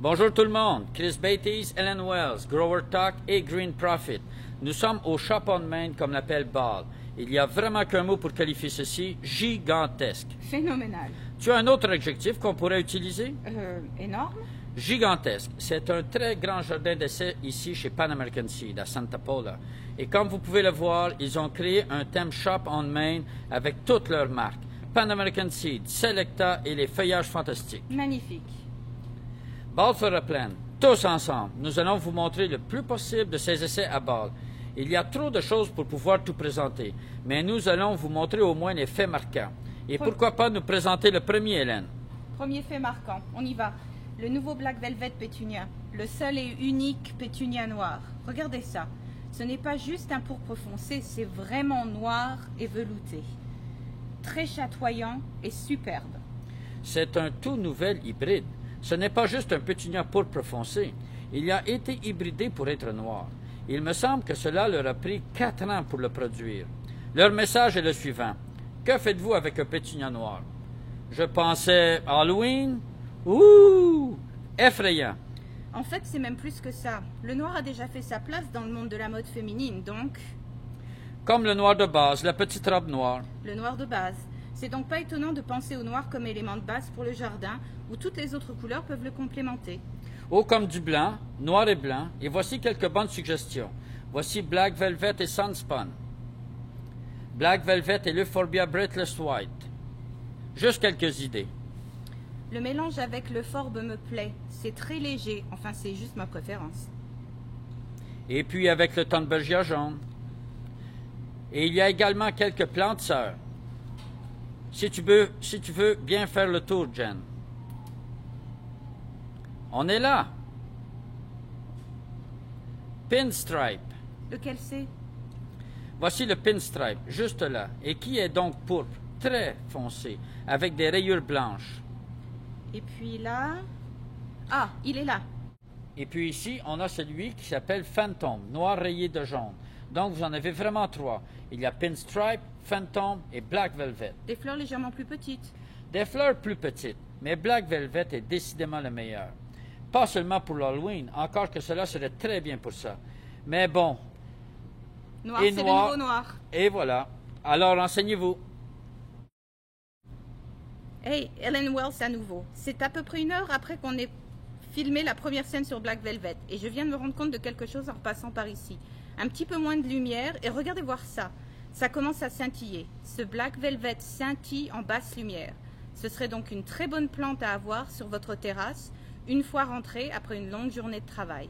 Bonjour tout le monde, Chris Beatties, Ellen Wells, Grower Talk et Green Profit. Nous sommes au Shop on Main, comme l'appelle Ball. Il n'y a vraiment qu'un mot pour qualifier ceci, gigantesque. Phénoménal. Tu as un autre adjectif qu'on pourrait utiliser? Énorme. Gigantesque. C'est un très grand jardin d'essai ici chez Pan American Seed, à Santa Paula. Et comme vous pouvez le voir, ils ont créé un thème Shop on Main avec toutes leurs marques. Pan American Seed, Selecta et les feuillages fantastiques. Magnifique. Ball fera pleine. Tous ensemble, nous allons vous montrer le plus possible de ces essais à Ball. Il y a trop de choses pour pouvoir tout présenter, mais nous allons vous montrer au moins les faits marquants. Et pourquoi pas nous présenter le premier, Hélène? Premier fait marquant, on y va. Le nouveau Black Velvet Pétunia, le seul et unique pétunia noir. Regardez ça, ce n'est pas juste un pourpre foncé, c'est vraiment noir et velouté. Très chatoyant et superbe. C'est un tout nouvel hybride. Ce n'est pas juste un pétunia pourpre foncé. Il a été hybridé pour être noir. Il me semble que cela leur a pris 4 ans pour le produire. Leur message est le suivant. Que faites-vous avec un pétunia noir? Je pensais Halloween? Ouh! Effrayant. En fait, c'est même plus que ça. Le noir a déjà fait sa place dans le monde de la mode féminine, donc... Comme le noir de base, la petite robe noire. Le noir de base. C'est donc pas étonnant de penser au noir comme élément de base pour le jardin, où toutes les autres couleurs peuvent le complémenter. Oh, comme du blanc, noir et blanc. Et voici quelques bonnes suggestions. Voici Black Velvet et Sunspun. Black Velvet et l'Euphorbia Breathless White. Juste quelques idées. Le mélange avec le Forbe me plaît. C'est très léger. Enfin, c'est juste ma préférence. Et puis avec le Thunbergia jaune. Et il y a également quelques plantes sœurs. Si tu veux bien faire le tour, Jen. On est là. Pinstripe. Lequel c'est? Voici le pinstripe, juste là, et qui est donc pourpre, très foncé, avec des rayures blanches. Et puis là... Ah, il est là. Et puis ici, on a celui qui s'appelle Phantom, noir rayé de jaune. Donc vous en avez vraiment 3. Il y a pinstripe, Phantom et Black Velvet. Des fleurs légèrement plus petites. Des fleurs plus petites, mais Black Velvet est décidément le meilleur. Pas seulement pour l'Halloween, encore que cela serait très bien pour ça. Mais bon. Noir, c'est le nouveau noir. Et voilà. Alors, renseignez-vous. Hey, Ellen Wells à nouveau. C'est à peu près 1 heure après qu'on ait filmé la première scène sur Black Velvet. Et je viens de me rendre compte de quelque chose en repassant par ici. Un petit peu moins de lumière. Et regardez voir ça. Ça commence à scintiller. Ce Black Velvet scintille en basse lumière. Ce serait donc une très bonne plante à avoir sur votre terrasse, une fois rentrée après une longue journée de travail.